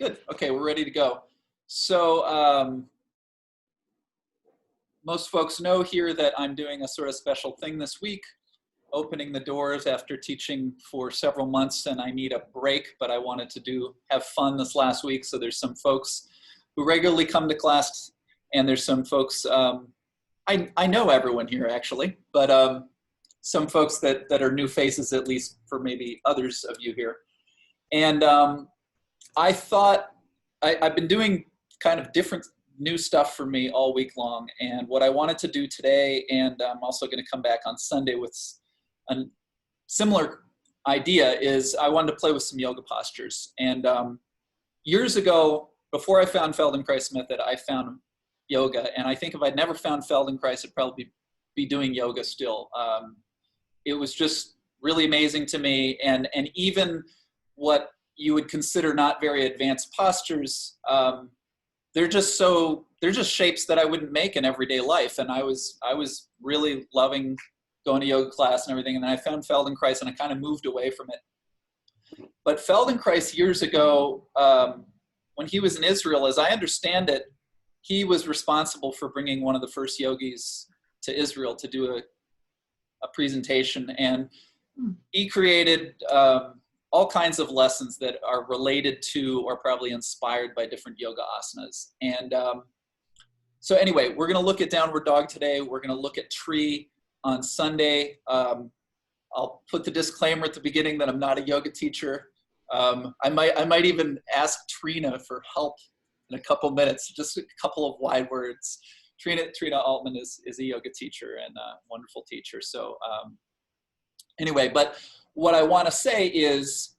Good. Okay, we're ready to go. So most folks know here that I'm doing a sort of special thing this week, opening the doors after teaching for several months, and I need a break, but I wanted to have fun this last week. So there's some folks who regularly come to class, and there's some folks, I know everyone here actually, but some folks that are new faces, at least for maybe others of you here. And I thought I've been doing kind of different new stuff for me all week long. And what I wanted to do today, and I'm also going to come back on Sunday with a similar idea, is I wanted to play with some yoga postures. And years ago, before I found Feldenkrais method, I found yoga. And I think if I'd never found Feldenkrais, I'd probably be doing yoga still. It was just really amazing to me. And even what you would consider not very advanced postures, they're just shapes that I wouldn't make in everyday life. And I was really loving going to yoga class and everything. And then I found Feldenkrais and I kind of moved away from it. But Feldenkrais years ago, when he was in Israel, as I understand it, he was responsible for bringing one of the first yogis to Israel to do a presentation. And he created all kinds of lessons that are related to or probably inspired by different yoga asanas. And so anyway, we're going to look at downward dog today. We're going to look at tree on Sunday. I'll put the disclaimer at the beginning that I'm not a yoga teacher. I might even ask Trina for help in a couple minutes, just a couple of wide words. Trina Altman is a yoga teacher and a wonderful teacher. So anyway, but what I want to say is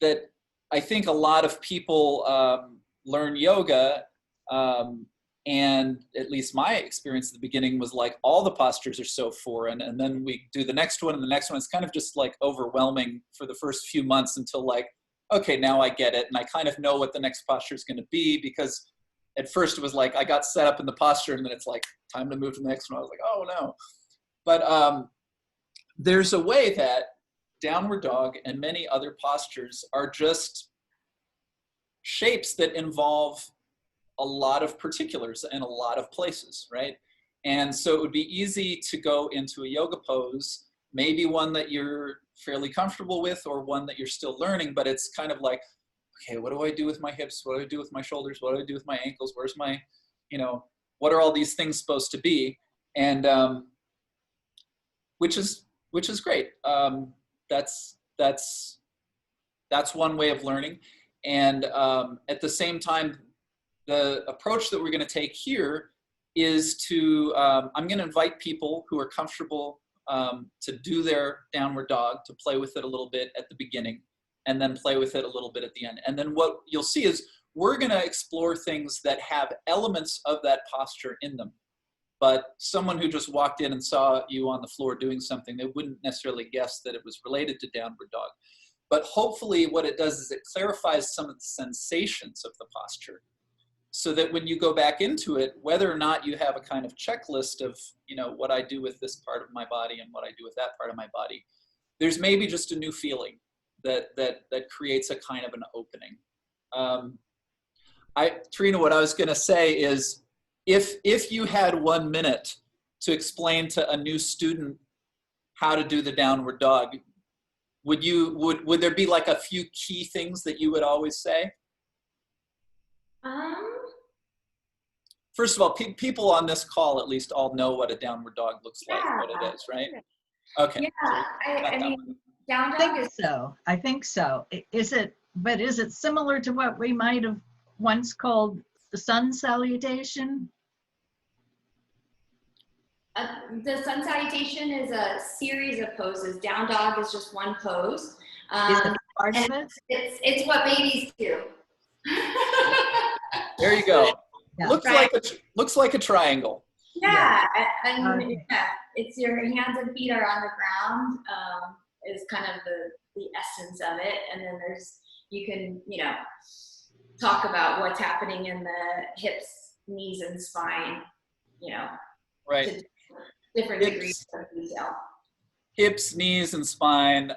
that I think a lot of people learn yoga, and at least my experience at the beginning was like all the postures are so foreign, and then we do the next one and the next one. It's kind of just like overwhelming for the first few months until like, okay, now I get it, and I kind of know what the next posture is going to be, because at first it was like I got set up in the posture and then it's like time to move to the next one. I was like, oh no. But there's a way that downward dog and many other postures are just shapes that involve a lot of particulars in a lot of places, right? And so it would be easy to go into a yoga pose, maybe one that you're fairly comfortable with or one that you're still learning, but it's kind of like, okay, what do I do with my hips? What do I do with my shoulders? What do I do with my ankles? Where's my, what are all these things supposed to be? And which is great. That's one way of learning. And at the same time, the approach that we're going to take here is to, I'm going to invite people who are comfortable to do their downward dog, to play with it a little bit at the beginning, and then play with it a little bit at the end. And then what you'll see is we're going to explore things that have elements of that posture in them. But someone who just walked in and saw you on the floor doing something, they wouldn't necessarily guess that it was related to downward dog. But hopefully what it does is it clarifies some of the sensations of the posture, so that when you go back into it, whether or not you have a kind of checklist of, what I do with this part of my body and what I do with that part of my body, there's maybe just a new feeling that creates a kind of an opening. Trina, what I was going to say is, if you had 1 minute to explain to a new student how to do the downward dog, would there be like a few key things that you would always say? First of all, people on this call at least all know what a downward dog looks like, what it is, right? Okay. Yeah, I mean, down dog is so. I think so. Is it similar to what we might have once called the sun salutation? The sun salutation is a series of poses. Down dog is just one pose. Is it part of it? It's what babies do. There you go. Yeah. Looks like a triangle. Yeah, and yeah, it's your hands and feet are on the ground, is kind of the essence of it. And then you can talk about what's happening in the hips, knees, and spine, right. To different degrees of detail. Hips, knees, and spine,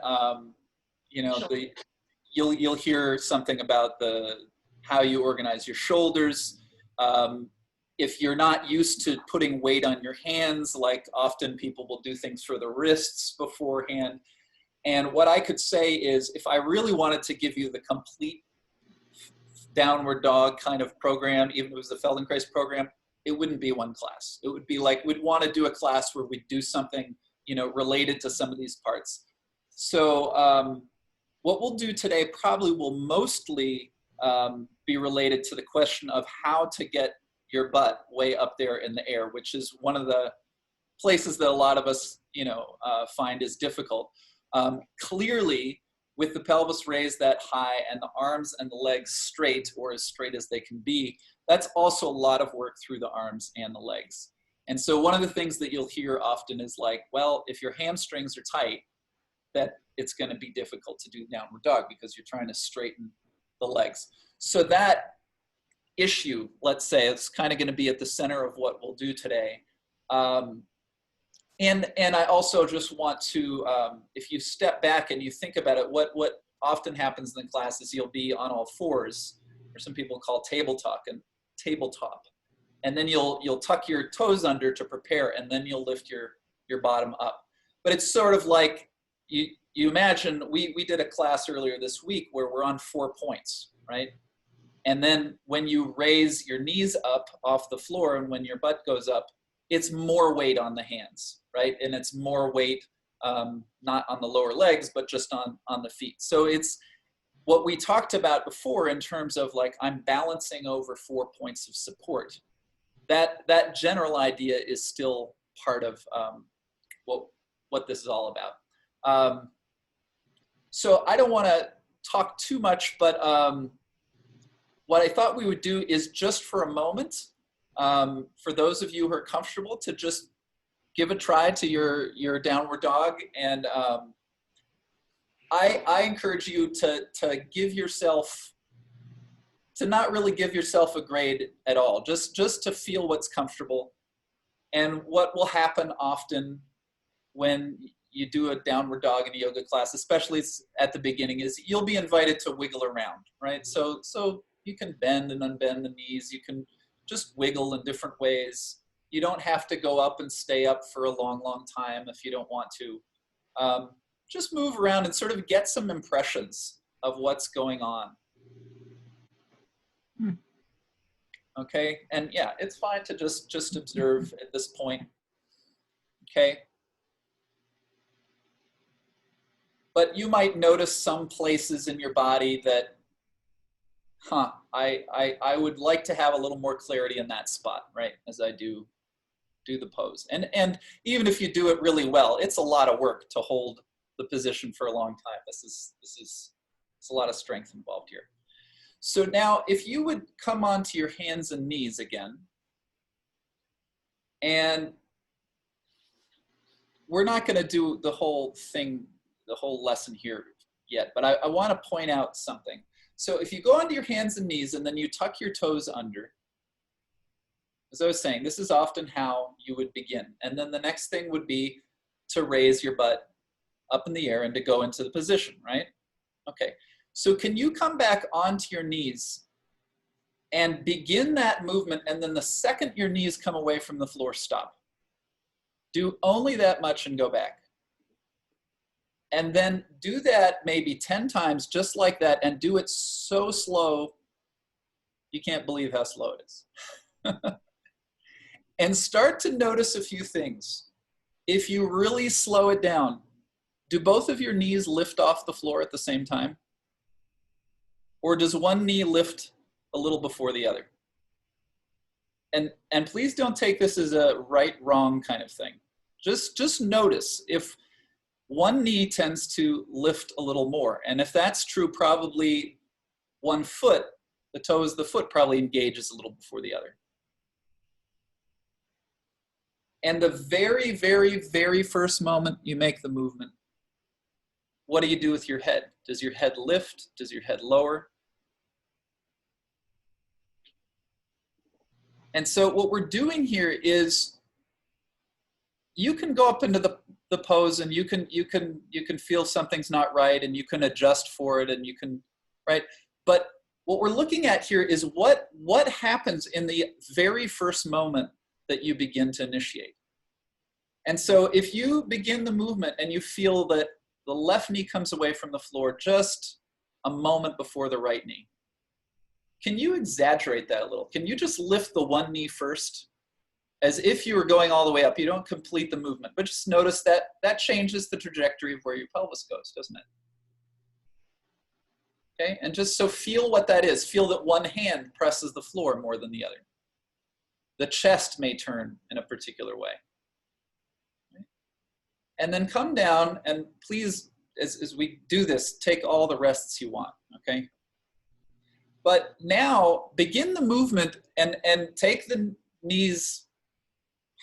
you'll hear something about how you organize your shoulders. If you're not used to putting weight on your hands, like often people will do things for the wrists beforehand. And what I could say is, if I really wanted to give you the complete downward dog kind of program, even if it was the Feldenkrais program, it wouldn't be one class. It would be like, we'd want to do a class where we'd do something, you know, related to some of these parts. So what we'll do today probably will mostly be related to the question of how to get your butt way up there in the air, which is one of the places that a lot of us, you know, find is difficult. Clearly, with the pelvis raised that high and the arms and the legs straight, or as straight as they can be, that's also a lot of work through the arms and the legs. And so one of the things that you'll hear often is like, well, if your hamstrings are tight, that it's going to be difficult to do downward dog because you're trying to straighten the legs. So that issue, let's say, it's kind of going to be at the center of what we'll do today. And I also just want to, if you step back and you think about it, what often happens in the class is you'll be on all fours, or some people call tabletop, and then you'll tuck your toes under to prepare, and then you'll lift your bottom up. But it's sort of like, you imagine, we did a class earlier this week where we're on 4 points, right? And then when you raise your knees up off the floor and when your butt goes up, it's more weight on the hands, right? And it's more weight, not on the lower legs, but just on the feet. So it's what we talked about before in terms of like, I'm balancing over 4 points of support. That general idea is still part of what this is all about. So I don't want to talk too much, but what I thought we would do is just for a moment, for those of you who are comfortable, to just give a try to your downward dog. And I encourage you to give yourself, to not really give yourself a grade at all, just to feel what's comfortable. And what will happen often when you do a downward dog in a yoga class, especially at the beginning, is you'll be invited to wiggle around, right? So you can bend and unbend the knees. You can just wiggle in different ways. You don't have to go up and stay up for a long, long time if you don't want to. Just move around and sort of get some impressions of what's going on. Okay, and yeah, it's fine to just observe at this point. Okay. But you might notice some places in your body that, I would like to have a little more clarity in that spot, right? As I do the pose. And even if you do it really well, it's a lot of work to hold the position for a long time. It's a lot of strength involved here. So now if you would come onto your hands and knees again, and we're not going to do the whole thing, the whole lesson here yet, but I want to point out something. So if you go onto your hands and knees and then you tuck your toes under, as I was saying, this is often how you would begin. And then the next thing would be to raise your butt up in the air and to go into the position, right? Okay, so can you come back onto your knees and begin that movement, and then the second your knees come away from the floor, stop. Do only that much and go back. And then do that maybe 10 times just like that, and do it so slow, you can't believe how slow it is. And start to notice a few things. If you really slow it down, do both of your knees lift off the floor at the same time? Or does one knee lift a little before the other? And please don't take this as a right-wrong kind of thing. Just notice if one knee tends to lift a little more. And if that's true, probably one foot, the toes of the foot probably engages a little before the other. And the very, very, very first moment you make the movement, what do you do with your head? Does your head lift? Does your head lower? And so what we're doing here is you can go up into the the pose, and you can feel something's not right, and you can adjust for it, and you can, right? But what we're looking at here is what happens in the very first moment that you begin to initiate. And so if you begin the movement and you feel that the left knee comes away from the floor just a moment before the right knee, can you exaggerate that a little? Can you just lift the one knee first, as if you were going all the way up? You don't complete the movement, but just notice that that changes the trajectory of where your pelvis goes, doesn't it? Okay, and just so feel what that is. Feel that one hand presses the floor more than the other. The chest may turn in a particular way. Okay. And then come down, and please, as we do this, take all the rests you want, okay? But now begin the movement and take the knees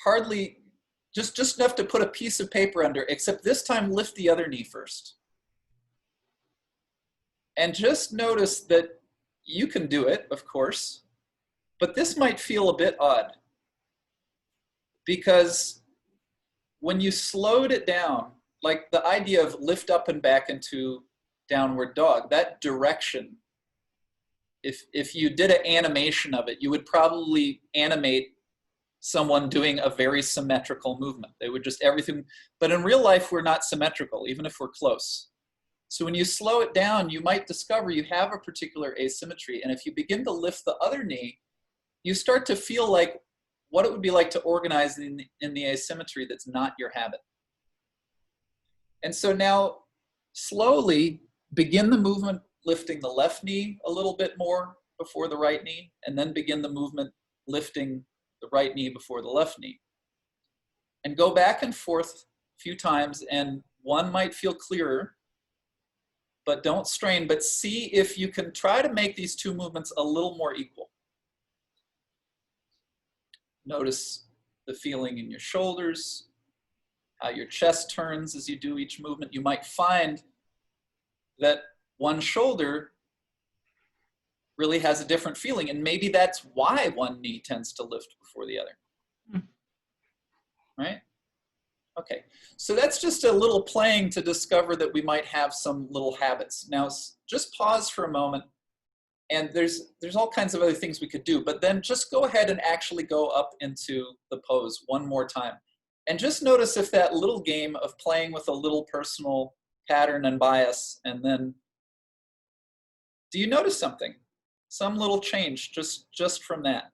hardly, just enough to put a piece of paper under, except this time lift the other knee first. And just notice that you can do it, of course, but this might feel a bit odd, because when you slowed it down, like the idea of lift up and back into downward dog, that direction, if you did an animation of it, you would probably animate someone doing a very symmetrical movement. They would just everything, but in real life, we're not symmetrical, even if we're close. So when you slow it down, you might discover you have a particular asymmetry. And if you begin to lift the other knee, you start to feel like what it would be like to organize in the asymmetry that's not your habit. And so now slowly begin the movement lifting the left knee a little bit more before the right knee, and then begin the movement lifting the right knee before the left knee. And go back and forth a few times, and one might feel clearer, but don't strain, but see if you can try to make these two movements a little more equal. Notice the feeling in your shoulders, how your chest turns as you do each movement. You might find that one shoulder really has a different feeling, and maybe that's why one knee tends to lift before the other. Right? Okay, so that's just a little playing to discover that we might have some little habits. Now, just pause for a moment, and there's all kinds of other things we could do, but then just go ahead and actually go up into the pose one more time. And just notice if that little game of playing with a little personal pattern and bias, and then do you notice something? Some little change just from that.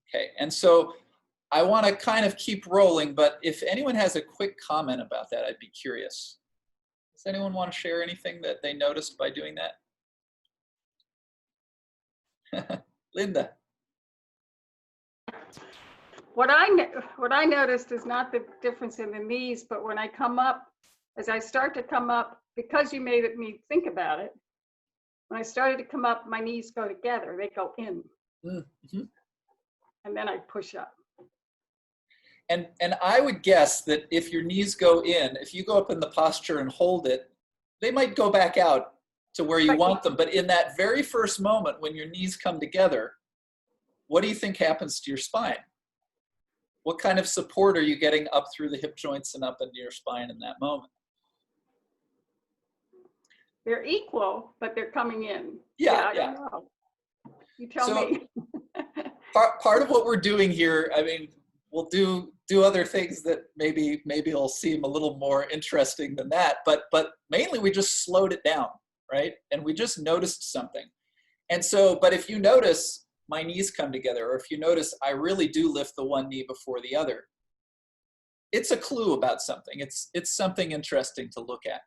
Okay, and so I want to kind of keep rolling, but if anyone has a quick comment about that, I'd be curious. Does anyone want to share anything that they noticed by doing that? Linda. What I noticed is not the difference in the knees, but when I come up, as I start to come up, because you made me think about it, when I started to come up, my knees go together, they go in. Mm-hmm. And then I push up. And I would guess that if your knees go in, if you go up in the posture and hold it, they might go back out to where you want them. But in that very first moment when your knees come together, what do you think happens to your spine? What kind of support are you getting up through the hip joints and up into your spine in that moment? They're equal, but they're coming in. Yeah. I don't know. You tell me. part of what we're doing here, I mean, we'll do other things that maybe will seem a little more interesting than that, but mainly we just slowed it down, right? And we just noticed something. And so, but if you notice my knees come together, or if you notice I really do lift the one knee before the other, it's a clue about something. It's something interesting to look at.